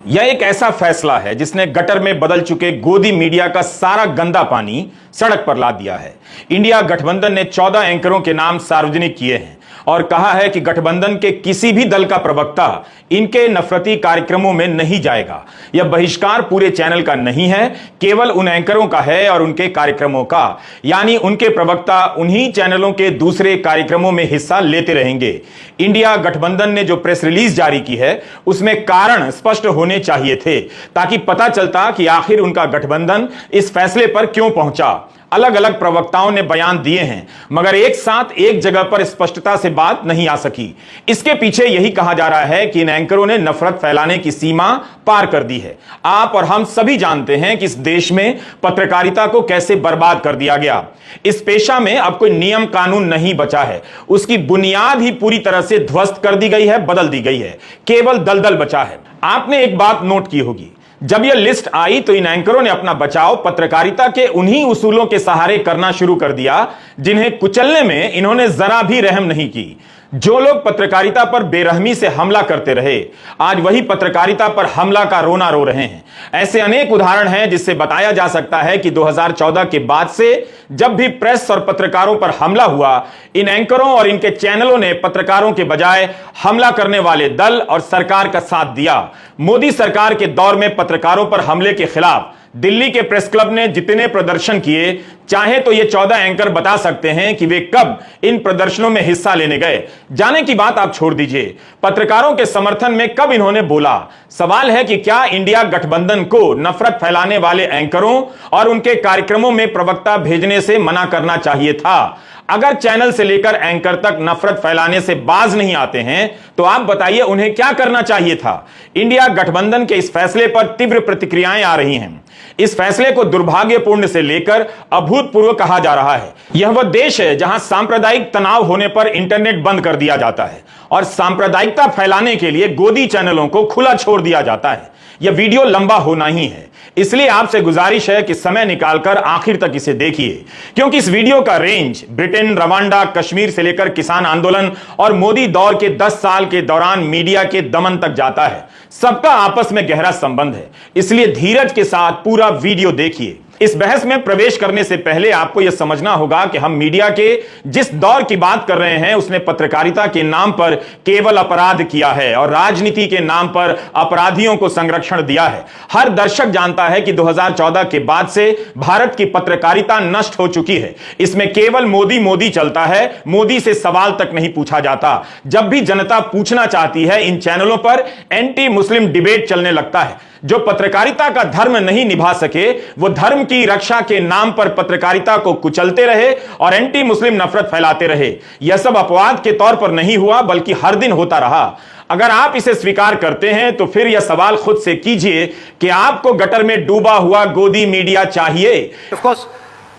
यह एक ऐसा फैसला है जिसने गटर में बदल चुके गोदी मीडिया का सारा गंदा पानी सड़क पर ला दिया है। इंडिया गठबंधन ने 14 एंकरों के नाम सार्वजनिक किए हैं और कहा है कि गठबंधन के किसी भी दल का प्रवक्ता इनके नफरती कार्यक्रमों में नहीं जाएगा। यह बहिष्कार पूरे चैनल का नहीं है, केवल उन एंकरों का है और उनके कार्यक्रमों का, यानी उनके प्रवक्ता उन्हीं चैनलों के दूसरे कार्यक्रमों में हिस्सा लेते रहेंगे। इंडिया गठबंधन ने जो प्रेस रिलीज जारी की है उसमें कारण स्पष्ट होने चाहिए थे ताकि पता चलता कि आखिर उनका गठबंधन इस फैसले पर क्यों पहुंचा। अलग अलग प्रवक्ताओं ने बयान दिए हैं मगर एक साथ एक जगह पर स्पष्टता से बात नहीं आ सकी। इसके पीछे यही कहा जा रहा है कि इन एंकरों ने नफरत फैलाने की सीमा पार कर दी है। आप और हम सभी जानते हैं कि इस देश में पत्रकारिता को कैसे बर्बाद कर दिया गया। इस पेशा में अब कोई नियम कानून नहीं बचा है, उसकी बुनियाद ही पूरी तरह से ध्वस्त कर दी गई है, बदल दी गई है, केवल दलदल बचा है। आपने एक बात नोट की होगी, जब यह लिस्ट आई तो इन एंकरों ने अपना बचाव पत्रकारिता के उन्हीं उसूलों के सहारे करना शुरू कर दिया जिन्हें कुचलने में इन्होंने जरा भी रहम नहीं की। जो लोग पत्रकारिता पर बेरहमी से हमला करते रहे आज वही पत्रकारिता पर हमला का रोना रो रहे हैं। ऐसे अनेक उदाहरण हैं जिससे बताया जा सकता है कि 2014 के बाद से जब भी प्रेस और पत्रकारों पर हमला हुआ, इन एंकरों और इनके चैनलों ने पत्रकारों के बजाय हमला करने वाले दल और सरकार का साथ दिया। मोदी सरकार के दौर में पत्रकारों पर हमले के खिलाफ दिल्ली के प्रेस क्लब ने जितने प्रदर्शन किए, चाहे तो ये 14 एंकर बता सकते हैं कि वे कब इन प्रदर्शनों में हिस्सा लेने गए। जाने की बात आप छोड़ दीजिए, पत्रकारों के समर्थन में कब इन्होंने बोला। सवाल है कि क्या इंडिया गठबंधन को नफरत फैलाने वाले एंकरों और उनके कार्यक्रमों में प्रवक्ता भेजने से मना करना चाहिए था। अगर चैनल से लेकर एंकर तक नफरत फैलाने से बाज नहीं आते हैं तो आप बताइए उन्हें क्या करना चाहिए था। इंडिया गठबंधन के इस फैसले पर तीव्र प्रतिक्रियाएं आ रही हैं। इस फैसले को दुर्भाग्यपूर्ण से लेकर अभूतपूर्व कहा जा रहा है। यह वह देश है जहां सांप्रदायिक तनाव होने पर इंटरनेट बंद कर दिया जाता है और सांप्रदायिकता फैलाने के लिए गोदी चैनलों को खुला छोड़ दिया जाता है। यह वीडियो लंबा होना ही है, इसलिए आपसे गुजारिश है कि समय निकालकर आखिर तक इसे देखिए, क्योंकि इस वीडियो का रेंज ब्रिटेन, रवांडा, कश्मीर से लेकर किसान आंदोलन और मोदी दौर के 10 साल के दौरान मीडिया के दमन तक जाता है। सबका आपस में गहरा संबंध है, इसलिए धीरज के साथ पूरा वीडियो देखिए। इस बहस में प्रवेश करने से पहले आपको यह समझना होगा कि हम मीडिया के जिस दौर की बात कर रहे हैं उसने पत्रकारिता के नाम पर केवल अपराध किया है और राजनीति के नाम पर अपराधियों को संरक्षण दिया है। हर दर्शक जानता है कि 2014 के बाद से भारत की पत्रकारिता नष्ट हो चुकी है। इसमें केवल मोदी मोदी चलता है, मोदी से सवाल तक नहीं पूछा जाता। जब भी जनता पूछना चाहती है, इन चैनलों पर एंटी मुस्लिम डिबेट चलने लगता है। जो पत्रकारिता का धर्म नहीं निभा सके वो धर्म की रक्षा के नाम पर पत्रकारिता को कुचलते रहे और एंटी मुस्लिम नफरत फैलाते रहे। यह सब अपवाद के तौर पर नहीं हुआ बल्कि हर दिन होता रहा। अगर आप इसे स्वीकार करते हैं तो फिर यह सवाल खुद से कीजिए कि आपको गटर में डूबा हुआ गोदी मीडिया चाहिए। Of course,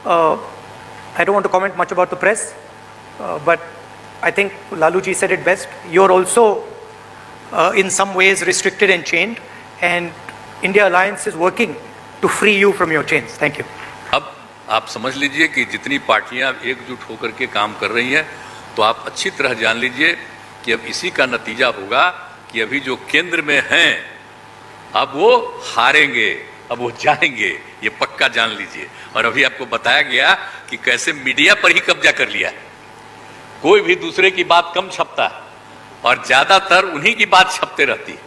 I don't want to comment much about the press, but I think Lalu ji said it best. You're also in some ways restricted and chained, and India Alliance is working to free you from your chains. Thank you. अब आप समझ लीजिए कि जितनी पार्टियां एकजुट होकर के काम कर रही हैं, तो आप अच्छी तरह जान लीजिए कि अब इसी का नतीजा होगा कि अभी जो केंद्र में हैं अब वो हारेंगे, अब वो जाएंगे, ये पक्का जान लीजिए। और अभी आपको बताया गया कि कैसे मीडिया पर ही कब्जा कर लिया, कोई भी दूसरे की बात कम छपता है और ज्यादातर उन्हीं की बात छपते रहती है।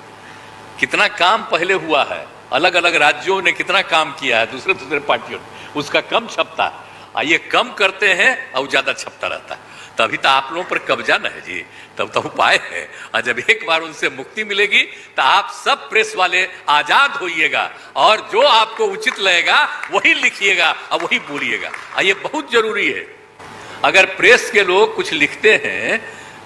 कितना काम पहले हुआ है, अलग अलग राज्यों ने कितना काम किया है, दूसरे दूसरे पार्टियों ने, उसका कम छपता है। ये कम करते हैं और ज्यादा छपता रहता है। तभी तो आप लोगों पर कब्जा न है जी, तब तो उपाय है। और जब एक बार उनसे मुक्ति मिलेगी तो आप सब प्रेस वाले आजाद होइएगा और जो आपको उचित लगेगा वही लिखिएगा और वही बोलिएगा। ये बहुत जरूरी है। अगर प्रेस के लोग कुछ लिखते हैं,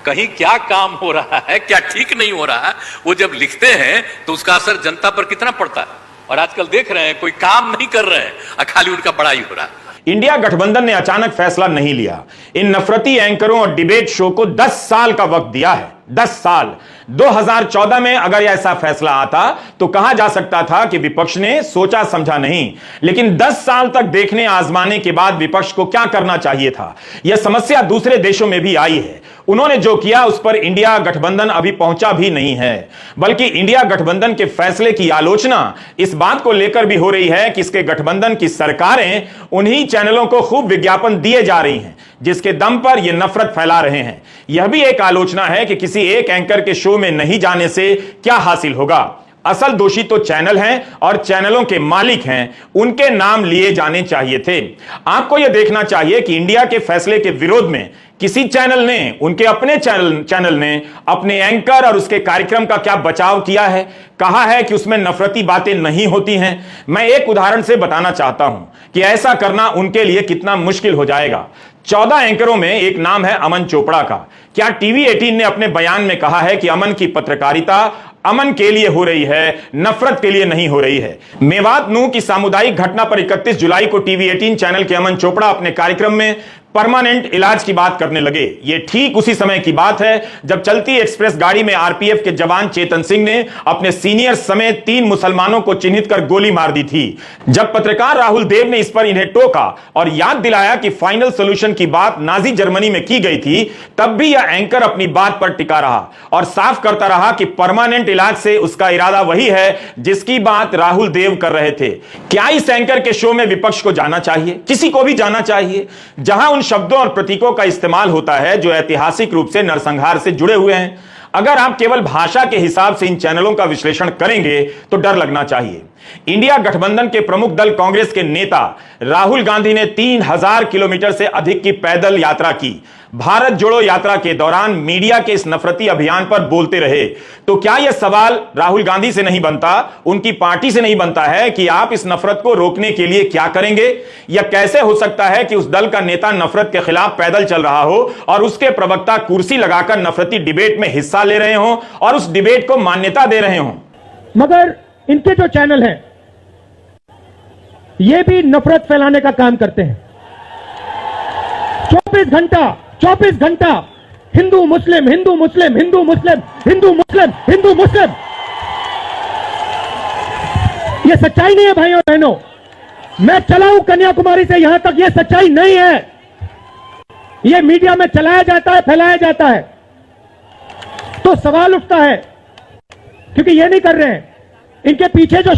कहीं क्या काम हो रहा है, क्या ठीक नहीं हो रहा है, वो जब लिखते हैं तो उसका असर जनता पर कितना पड़ता है। और आजकल देख रहे हैं कोई काम नहीं कर रहे हैं, खाली उनका बड़ाई हो रहा है। इंडिया गठबंधन ने अचानक फैसला नहीं लिया। इन नफरती एंकरों और डिबेट शो को 10 साल का वक्त दिया है। 10 साल। 2014 में अगर ऐसा फैसला आता तो कहा जा सकता था कि विपक्ष ने सोचा समझा नहीं, लेकिन 10 साल तक देखने आजमाने के बाद विपक्ष को क्या करना चाहिए था। यह समस्या दूसरे देशों में भी आई है। उन्होंने जो किया उस पर इंडिया गठबंधन अभी पहुंचा भी नहीं है, बल्कि इंडिया गठबंधन के फैसले की आलोचना इस बात को लेकर भी हो रही है कि इसके गठबंधन की सरकारें उन्हीं चैनलों को खूब विज्ञापन दिए जा रही हैं जिसके दम पर ये नफरत फैला रहे हैं। यह भी एक आलोचना है कि किसी एक एंकर के शो में नहीं जाने से क्या हासिल होगा। असल दोषी तो चैनल हैं और चैनलों के मालिक हैं, उनके नाम लिए जाने चाहिए थे। आपको यह देखना चाहिए कि इंडिया के फैसले के विरोध में किसी चैनल ने, उनके अपने चैनल ने अपने एंकर और उसके कार्यक्रम का क्या बचाव किया है, कहा है कि उसमें नफरती बातें नहीं होती हैं। मैं एक उदाहरण से बताना चाहता हूं कि ऐसा करना उनके लिए कितना मुश्किल हो जाएगा। 14 एंकरों में एक नाम है अमन चोपड़ा का। क्या टीवी 18 ने अपने बयान में कहा है कि अमन की पत्रकारिता अमन के लिए हो रही है, नफरत के लिए नहीं हो रही है? मेवात नूह की सामुदायिक घटना पर 31 जुलाई को टीवी 18 चैनल के अमन चोपड़ा अपने कार्यक्रम में परमानेंट इलाज की बात करने लगे। यह ठीक उसी समय की बात है जब चलती एक्सप्रेस गाड़ी में आरपीएफ के जवान चेतन सिंह ने अपने सीनियर समेत 3 मुसलमानों को चिन्हित कर गोली मार दी थी। जब पत्रकार राहुल देव ने इस पर इन्हें टोका और याद दिलाया कि फाइनल सोल्यूशन की बात नाजी जर्मनी में की गई थी, तब भी यह एंकर अपनी बात पर टिका रहा और साफ करता रहा कि परमानेंट इलाज से उसका इरादा वही है जिसकी बात राहुल देव कर रहे थे। क्या इस एंकर के शो में विपक्ष को जाना चाहिए? किसी को भी जाना चाहिए जहां उन शब्दों और प्रतीकों का इस्तेमाल होता है जो ऐतिहासिक रूप से नरसंहार से जुड़े हुए हैं। अगर आप केवल भाषा के हिसाब से इन चैनलों का विश्लेषण करेंगे तो डर लगना चाहिए। इंडिया गठबंधन के प्रमुख दल कांग्रेस के नेता राहुल गांधी ने 3000 किलोमीटर से अधिक की पैदल यात्रा की। भारत जोड़ो यात्रा के दौरान मीडिया के इस नफरती अभियान पर बोलते रहे। तो क्या यह सवाल राहुल गांधी से नहीं बनता, उनकी पार्टी से नहीं बनता है कि आप इस नफरत को रोकने के लिए क्या करेंगे? या कैसे हो सकता है कि उस दल का नेता नफरत के खिलाफ पैदल चल रहा हो और उसके प्रवक्ता कुर्सी लगाकर नफरती डिबेट में हिस्सा ले रहे हों और उस डिबेट को मान्यता दे रहे हों? मगर इनके जो चैनल हैं ये भी नफरत फैलाने का काम करते हैं। 24 घंटा हिंदू मुस्लिम, हिंदू मुस्लिम, हिंदू मुस्लिम, हिंदू मुस्लिम, हिंदू मुस्लिम। ये सच्चाई नहीं है भाइयों बहनों। मैं चला हूं कन्याकुमारी से यहां तक, ये सच्चाई नहीं है। ये मीडिया में चलाया जाता है, फैलाया जाता है। तो सवाल उठता है क्योंकि ये नहीं कर रहे हैं। इनके पीछे जो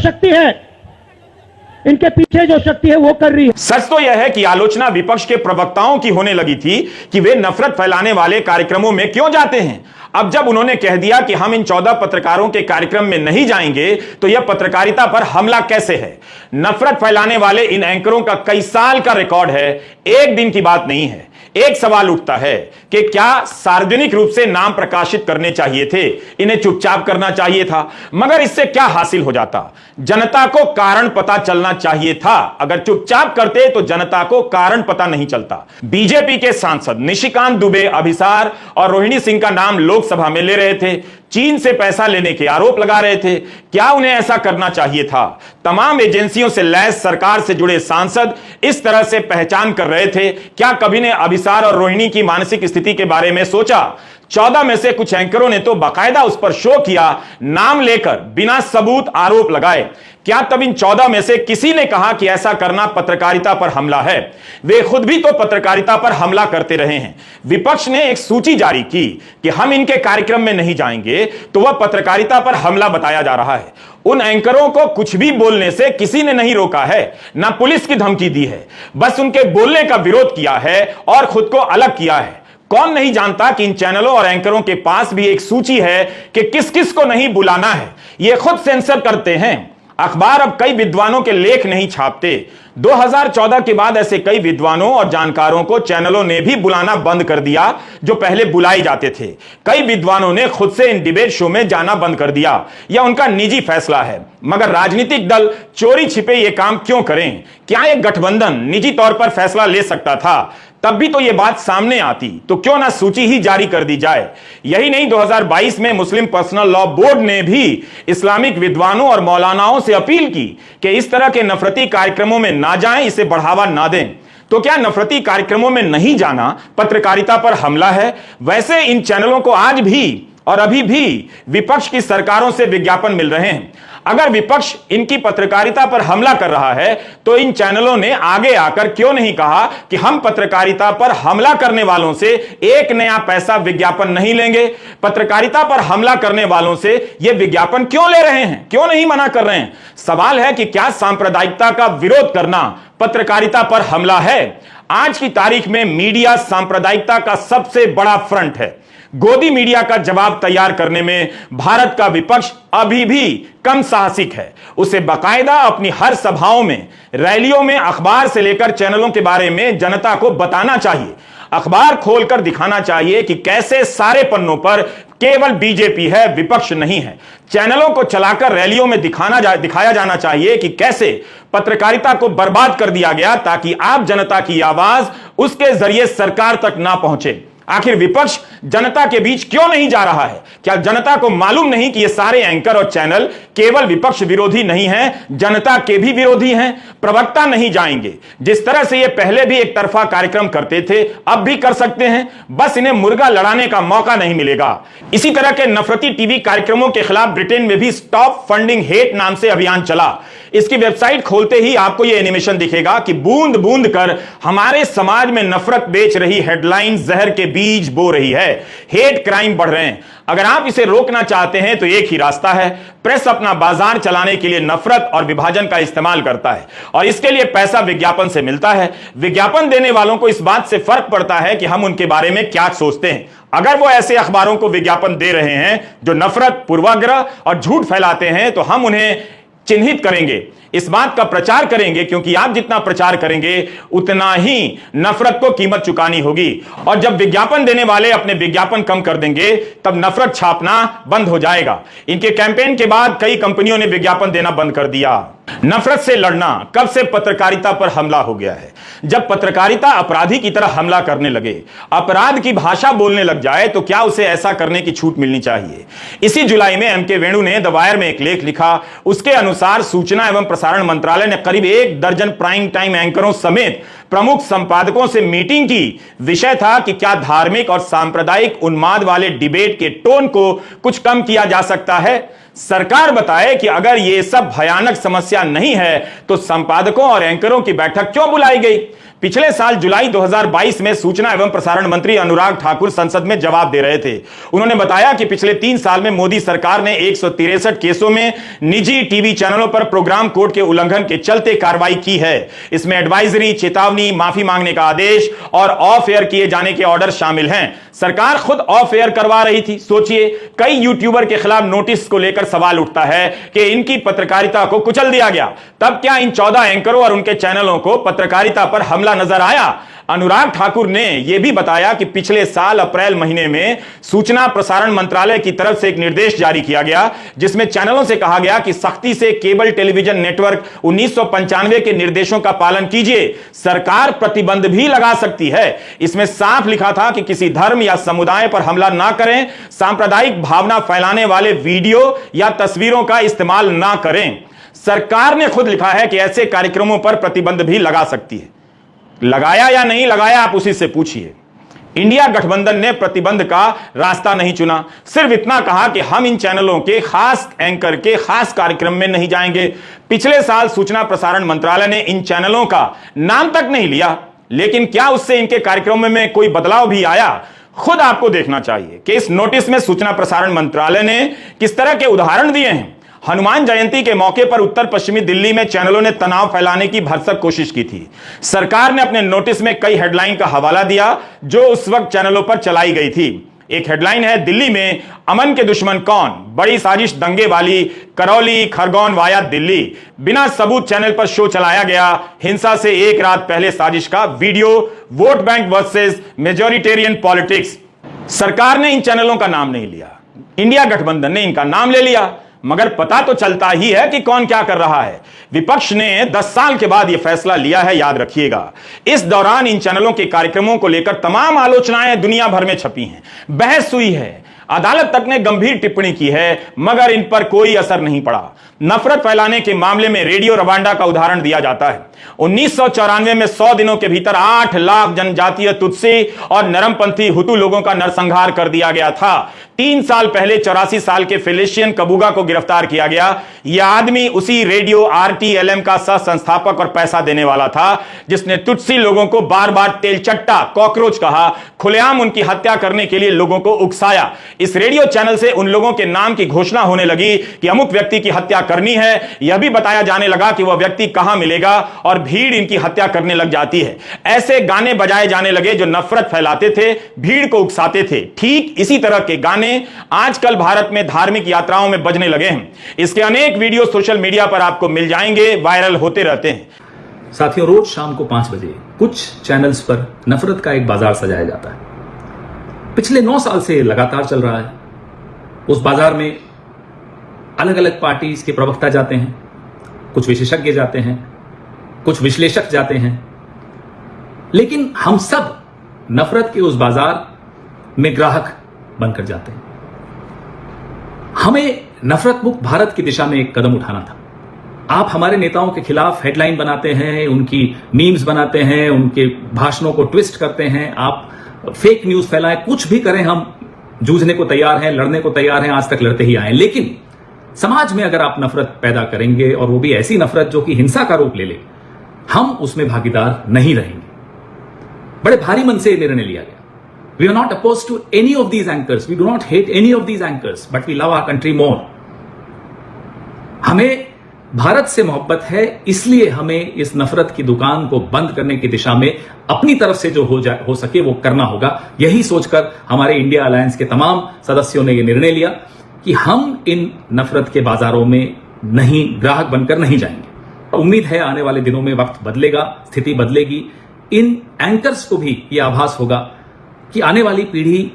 शक्ति है वो कर रही है। सच तो यह है कि आलोचना विपक्ष के प्रवक्ताओं की होने लगी थी कि वे नफरत फैलाने वाले कार्यक्रमों में क्यों जाते हैं। अब जब उन्होंने कह दिया कि हम इन 14 पत्रकारों के कार्यक्रम में नहीं जाएंगे तो यह पत्रकारिता पर हमला कैसे है? नफरत फैलाने वाले इन एंकरों का कई साल का रिकॉर्ड है, एक दिन की बात नहीं है। एक सवाल उठता है कि क्या सार्वजनिक रूप से नाम प्रकाशित करने चाहिए थे, इन्हें चुपचाप करना चाहिए था? मगर इससे क्या हासिल हो जाता? जनता को कारण पता चलना चाहिए था। अगर चुपचाप करते तो जनता को कारण पता नहीं चलता। बीजेपी के सांसद निशिकांत दुबे, अभिसार और रोहिणी सिंह का नाम लोकसभा में ले रहे थे, चीन से पैसा लेने के आरोप लगा रहे थे। क्या उन्हें ऐसा करना चाहिए था? तमाम एजेंसियों से लैस सरकार से जुड़े सांसद इस तरह से पहचान कर रहे थे। क्या कभी ने अभिसार और रोहिणी की मानसिक स्थिति के बारे में सोचा? 14 में से कुछ एंकरों ने तो बाकायदा उस पर शो किया, नाम लेकर बिना सबूत आरोप लगाए। क्या तब इन 14 में से किसी ने कहा कि ऐसा करना पत्रकारिता पर हमला है? वे खुद भी तो पत्रकारिता पर हमला करते रहे हैं। विपक्ष ने एक सूची जारी की कि हम इनके कार्यक्रम में नहीं जाएंगे, तो वह पत्रकारिता पर हमला बताया जा रहा है। उन एंकरों को कुछ भी बोलने से किसी ने नहीं रोका है, ना पुलिस की धमकी दी है, बस उनके बोलने का विरोध किया है और खुद को अलग किया है। कौन नहीं जानता कि इन चैनलों और एंकरों के पास भी एक सूची है कि किस किस को नहीं बुलाना है। ये खुद सेंसर करते हैं। अखबार अब कई विद्वानों के लेख नहीं छापते। 2014 के बाद ऐसे कई विद्वानों और जानकारों को चैनलों ने भी बुलाना बंद कर दिया जो पहले बुलाए जाते थे। कई विद्वानों ने खुद से इन डिबेट शो में जाना बंद कर दिया। यह उनका निजी फैसला है, मगर राजनीतिक दल चोरी छिपे ये काम क्यों करें? क्या एक गठबंधन निजी तौर पर फैसला ले सकता था? तब भी तो यह बात सामने आती, तो क्यों ना सूची ही जारी कर दी जाए। यही नहीं, 2022 में मुस्लिम पर्सनल लॉ बोर्ड ने भी इस्लामिक विद्वानों और मौलानाओं से अपील की कि इस तरह के नफरती कार्यक्रमों में ना जाएं, इसे बढ़ावा ना दें। तो क्या नफरती कार्यक्रमों में नहीं जाना पत्रकारिता पर हमला है? वैसे इन चैनलों को आज भी और अभी भी विपक्ष की सरकारों से विज्ञापन मिल रहे हैं। अगर विपक्ष इनकी पत्रकारिता पर हमला कर रहा है तो इन चैनलों ने आगे आकर क्यों नहीं कहा कि हम पत्रकारिता पर हमला करने वालों से एक नया पैसा विज्ञापन नहीं लेंगे। पत्रकारिता पर हमला करने वालों से ये विज्ञापन क्यों ले रहे हैं, क्यों नहीं मना कर रहे हैं? सवाल है कि क्या सांप्रदायिकता का विरोध करना पत्रकारिता पर हमला है? आज की तारीख में मीडिया सांप्रदायिकता का सबसे बड़ा फ्रंट है। गोदी मीडिया का जवाब तैयार करने में भारत का विपक्ष अभी भी कम साहसिक है। उसे बाकायदा अपनी हर सभाओं में, रैलियों में अखबार से लेकर चैनलों के बारे में जनता को बताना चाहिए। अखबार खोलकर दिखाना चाहिए कि कैसे सारे पन्नों पर केवल बीजेपी है, विपक्ष नहीं है। चैनलों को चलाकर रैलियों में दिखाया जाना चाहिए कि कैसे पत्रकारिता को बर्बाद कर दिया गया ताकि आप जनता की आवाज उसके जरिए सरकार तक ना पहुंचे। आखिर विपक्ष जनता के बीच क्यों नहीं जा रहा है? क्या जनता को मालूम नहीं कि ये सारे एंकर और चैनल केवल विपक्ष विरोधी नहीं हैं, जनता के भी विरोधी हैं? प्रवक्ता नहीं जाएंगे। जिस तरह से ये पहले भी एक तरफा कार्यक्रम करते थे, अब भी कर सकते हैं, बस इन्हें मुर्गा लड़ाने का मौका नहीं मिलेगा। इसी तरह के नफरती टीवी कार्यक्रमों के खिलाफ ब्रिटेन में भी स्टॉप फंडिंग हेट नाम से अभियान चला। इसकी वेबसाइट खोलते ही आपको यह एनिमेशन दिखेगा कि बूंद बूंद कर हमारे समाज में नफरत बेच रही हेडलाइन जहर के बीज बो रही है। हेट क्राइम बढ़ रहे हैं। अगर आप इसे रोकना चाहते हैं तो एक ही रास्ता है, प्रेस अपना बाजार चलाने के लिए नफरत और विभाजन का इस्तेमाल करता है और इसके लिए पैसा विज्ञापन से मिलता है। विज्ञापन देने वालों को इस बात से फर्क पड़ता है कि हम उनके बारे में क्या सोचते हैं। अगर वो ऐसे अखबारों को विज्ञापन दे रहे हैं जो नफरत, पूर्वाग्रह और झूठ फैलाते हैं तो हम उन्हें चिन्हित करेंगे, इस बात का प्रचार करेंगे, क्योंकि आप जितना प्रचार करेंगे उतना ही नफरत को कीमत चुकानी होगी। और जब विज्ञापन देने वाले अपने विज्ञापन कम कर देंगे तब नफरत छापना बंद हो जाएगा। इनके कैंपेन के बाद कई कंपनियों ने विज्ञापन देना बंद कर दिया। नफरत से लड़ना कब से पत्रकारिता पर हमला हो गया है? जब पत्रकारिता अपराधी की तरह हमला करने लगे, अपराध की भाषा बोलने लग जाए तो क्या उसे ऐसा करने की छूट मिलनी चाहिए? इसी जुलाई में एम के वेणु ने द वायर में एक लेख लिखा। उसके अनुसार सूचना एवं प्रसारण मंत्रालय ने करीब 1 दर्जन प्राइम टाइम एंकरों समेत प्रमुख संपादकों से मीटिंग की। विषय था कि क्या धार्मिक और सांप्रदायिक उन्माद वाले डिबेट के टोन को कुछ कम किया जा सकता है। सरकार बताए कि अगर यह सब भयानक समस्या नहीं है तो संपादकों और एंकरों की बैठक क्यों बुलाई गई? पिछले साल जुलाई 2022 में सूचना एवं प्रसारण मंत्री अनुराग ठाकुर संसद में जवाब दे रहे थे। उन्होंने बताया कि पिछले 3 साल में मोदी सरकार ने 163 केसों में निजी टीवी चैनलों पर प्रोग्राम कोड के उल्लंघन के चलते कार्रवाई की है। इसमें एडवाइजरी, चेतावनी, माफी मांगने का आदेश और ऑफ एयर किए जाने के ऑर्डर शामिल हैं। सरकार खुद ऑफ एयर करवा रही थी। सोचिए, कई यूट्यूबर के खिलाफ नोटिस को लेकर सवाल उठता है कि इनकी पत्रकारिता को कुचल दिया गया। तब क्या इन 14 एंकरों और उनके चैनलों को पत्रकारिता पर हमला नजर आया? अनुराग ठाकुर ने यह भी बताया कि पिछले साल अप्रैल महीने में सूचना प्रसारण मंत्रालय की तरफ से एक निर्देश जारी किया गया जिसमें चैनलों से कहा गया कि सख्ती से केबल टेलीविजन नेटवर्क 1995 के निर्देशों का पालन कीजिए। सरकार प्रतिबंध भी लगा सकती है। इसमें साफ लिखा था कि किसी धर्म या समुदाय पर हमला ना करें, सांप्रदायिक भावना फैलाने वाले वीडियो या तस्वीरों का इस्तेमाल ना करें। सरकार ने खुद लिखा है कि ऐसे कार्यक्रमों पर प्रतिबंध भी लगा सकती है। लगाया या नहीं लगाया, आप उसी से पूछिए। इंडिया गठबंधन ने प्रतिबंध का रास्ता नहीं चुना, सिर्फ इतना कहा कि हम इन चैनलों के खास एंकर के खास कार्यक्रम में नहीं जाएंगे। पिछले साल सूचना प्रसारण मंत्रालय ने इन चैनलों का नाम तक नहीं लिया, लेकिन क्या उससे इनके कार्यक्रमों में कोई बदलाव भी आया? खुद आपको देखना चाहिए कि इस नोटिस में सूचना प्रसारण मंत्रालय ने किस तरह के उदाहरण दिए हैं। हनुमान जयंती के मौके पर उत्तर पश्चिमी दिल्ली में चैनलों ने तनाव फैलाने की भरसक कोशिश की थी। सरकार ने अपने नोटिस में कई हेडलाइन का हवाला दिया जो उस वक्त चैनलों पर चलाई गई थी। एक हेडलाइन है, दिल्ली में अमन के दुश्मन कौन, बड़ी साजिश दंगे वाली, करौली खरगोन वाया दिल्ली। बिना सबूत चैनल पर शो चलाया गया। हिंसा से एक रात पहले साजिश का video, vote bank versus majoritarian politics. सरकार ने इन चैनलों का नाम नहीं लिया, इंडिया गठबंधन ने इनका नाम ले लिया, मगर पता तो चलता ही है कि कौन क्या कर रहा है। विपक्ष ने 10 साल के बाद यह फैसला लिया है, याद रखिएगा। इस दौरान इन चैनलों के कार्यक्रमों को लेकर तमाम आलोचनाएं दुनिया भर में छपी हैं, बहस हुई है, अदालत तक ने गंभीर टिप्पणी की है, मगर इन पर कोई असर नहीं पड़ा। नफरत फैलाने के मामले में रेडियो रवांडा का उदाहरण दिया जाता है। 1994 में 100 दिनों के भीतर 8 लाख जनजातीय तुत्सी और नरमपंथी हुतू लोगों का नरसंहार कर दिया गया था। 3 साल पहले 84 साल के फेलिशियन कबूगा को गिरफ्तार किया गया। यह आदमी उसी रेडियो RTLM का सह संस्थापक और पैसा देने वाला था जिसने तुत्सी लोगों को बार बार तेलचट्टा कॉकरोच कहा, खुलेआम उनकी हत्या करने के लिए लोगों को उकसाया। इस रेडियो चैनल से उन लोगों के नाम की घोषणा होने लगी कि अमुक व्यक्ति की हत्या करनी है। यह भी बताया जाने लगा कि वह व्यक्ति कहां मिलेगा और भीड़ इनकी हत्या करने लग जाती है। ऐसे गाने बजाए जाने लगे जो नफरत फैलाते थे, भीड़ को उकसाते थे। ठीक इसी तरह के गाने आजकल भारत में धार्मिक यात्राओं में बजने लगे हैं। इसके अनेक वीडियो सोशल मीडिया पर आपको मिल जाएंगे, वायरल होते रहते हैं। साथियों, रोज शाम को 5 बजे कुछ चैनल्स पर नफरत का एक बाजार सजाया जाता है। पिछले 9 साल से लगातार चल रहा है। उस बाजार में अलग अलग पार्टीज के प्रवक्ता जाते हैं, कुछ विशेषज्ञ जाते हैं, कुछ विश्लेषक जाते हैं, लेकिन हम सब नफरत के उस बाजार में ग्राहक बनकर जाते हैं। हमें नफरत मुक्त भारत की दिशा में एक कदम उठाना था। आप हमारे नेताओं के खिलाफ हेडलाइन बनाते हैं, उनकी मीम्स बनाते हैं, उनके भाषणों को ट्विस्ट करते हैं, आप फेक न्यूज फैलाएं, कुछ भी करें, हम जूझने को तैयार हैं, लड़ने को तैयार हैं, आज तक लड़ते ही आए। लेकिन समाज में अगर आप नफरत पैदा करेंगे और वो भी ऐसी नफरत जो कि हिंसा का रूप ले ले, हम उसमें भागीदार नहीं रहेंगे। बड़े भारी मन से यह निर्णय लिया गया। We are not opposed to any of these anchors. We do not hate any of these anchors, but we love our country more. हमें भारत से मोहब्बत है, इसलिए हमें इस नफरत की दुकान को बंद करने की दिशा में अपनी तरफ से जो हो सके वो करना होगा। यही सोचकर हमारे इंडिया अलायंस के तमाम सदस्यों ने यह निर्णय लिया कि हम इन नफरत के बाजारों में नहीं, ग्राहक बनकर नहीं जाएंगे। उम्मीद है आने वाले दिनों में वक्त बदलेगा, स्थिति बदलेगी। इन एंकर्स को भी यह आभास होगा कि आने वाली पीढ़ी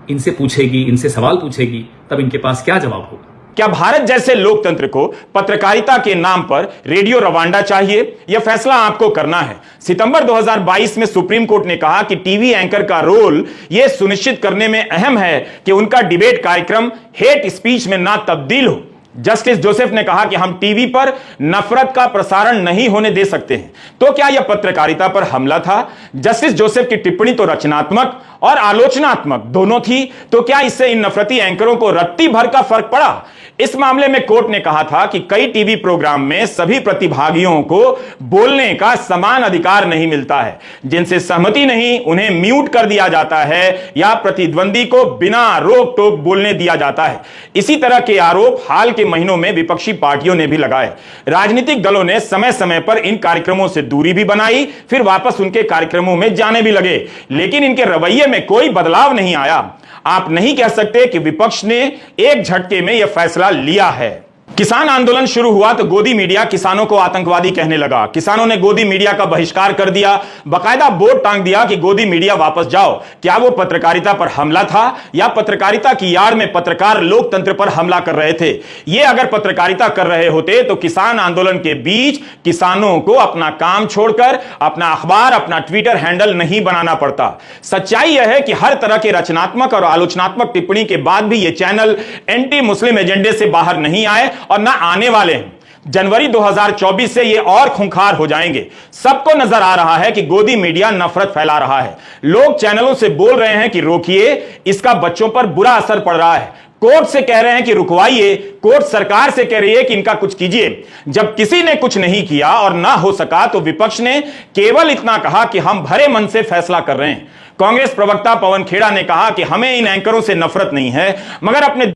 इनसे पूछेगी, इनसे सवाल पूछेगी, तब इनके पास क्या जवाब होगा। क्या भारत जैसे लोकतंत्र को पत्रकारिता के नाम पर रेडियो रवांडा चाहिए? यह फैसला आपको करना है। सितंबर 2022 में सुप्रीम कोर्ट ने कहा कि टीवी एंकर का रोल यह सुनिश्चित करने में अहम है कि उनका डिबेट कार्यक्रम हेट स्पीच में ना तब्दील हो। जस्टिस जोसेफ ने कहा कि हम टीवी पर नफरत का प्रसारण नहीं होने दे सकते हैं। तो क्या यह पत्रकारिता पर हमला था? जस्टिस जोसेफ की टिप्पणी तो रचनात्मक और आलोचनात्मक दोनों थी। तो क्या इससे इन नफरती एंकरों को रत्ती भर का फर्क पड़ा? इस मामले में कोर्ट ने कहा था कि कई टीवी प्रोग्राम में सभी प्रतिभागियों को बोलने का समान अधिकार नहीं मिलता है। जिनसे सहमति नहीं उन्हें म्यूट कर दिया जाता है या प्रतिद्वंदी को बिना रोक टोक बोलने दिया जाता है। इसी तरह के आरोप हाल के महीनों में विपक्षी पार्टियों ने भी लगाए। राजनीतिक दलों ने समय समय पर इन कार्यक्रमों से दूरी भी बनाई, फिर वापस उनके कार्यक्रमों में जाने भी लगे, लेकिन इनके रवैये में कोई बदलाव नहीं आया। आप नहीं कह सकते कि विपक्ष ने एक झटके में यह फैसला लिया है। किसान आंदोलन शुरू हुआ तो गोदी मीडिया किसानों को आतंकवादी कहने लगा। किसानों ने गोदी मीडिया का बहिष्कार कर दिया, बकायदा बोर्ड टांग दिया कि गोदी मीडिया वापस जाओ। क्या वो पत्रकारिता पर हमला था या पत्रकारिता की आड़ में पत्रकार लोकतंत्र पर हमला कर रहे थे? ये अगर पत्रकारिता कर रहे होते तो किसान आंदोलन के बीच किसानों को अपना काम छोड़कर अपना अखबार, अपना ट्विटर हैंडल नहीं बनाना पड़ता। सच्चाई यह है कि हर तरह के रचनात्मक और आलोचनात्मक टिप्पणी के बाद भी ये चैनल एंटी मुस्लिम एजेंडे से बाहर नहीं आए और ना आने वाले हैं। जनवरी 2024 से ये और खूंखार हो जाएंगे। सबको नजर आ रहा है कि गोदी मीडिया नफरत फैला रहा है। लोग चैनलों से बोल रहे हैं कि रोकिए, इसका बच्चों पर बुरा असर पड़ रहा है। कोर्ट से कह रहे हैं कि रुकवाइए, कोर्ट सरकार से कह रही है कि इनका कुछ कीजिए। जब किसी ने कुछ नहीं किया और ना हो सका तो विपक्ष ने केवल इतना कहा कि हम भरे मन से फैसला कर रहे हैं। कांग्रेस प्रवक्ता पवन खेड़ा ने कहा कि हमें इन एंकरों से नफरत नहीं है, मगर अपने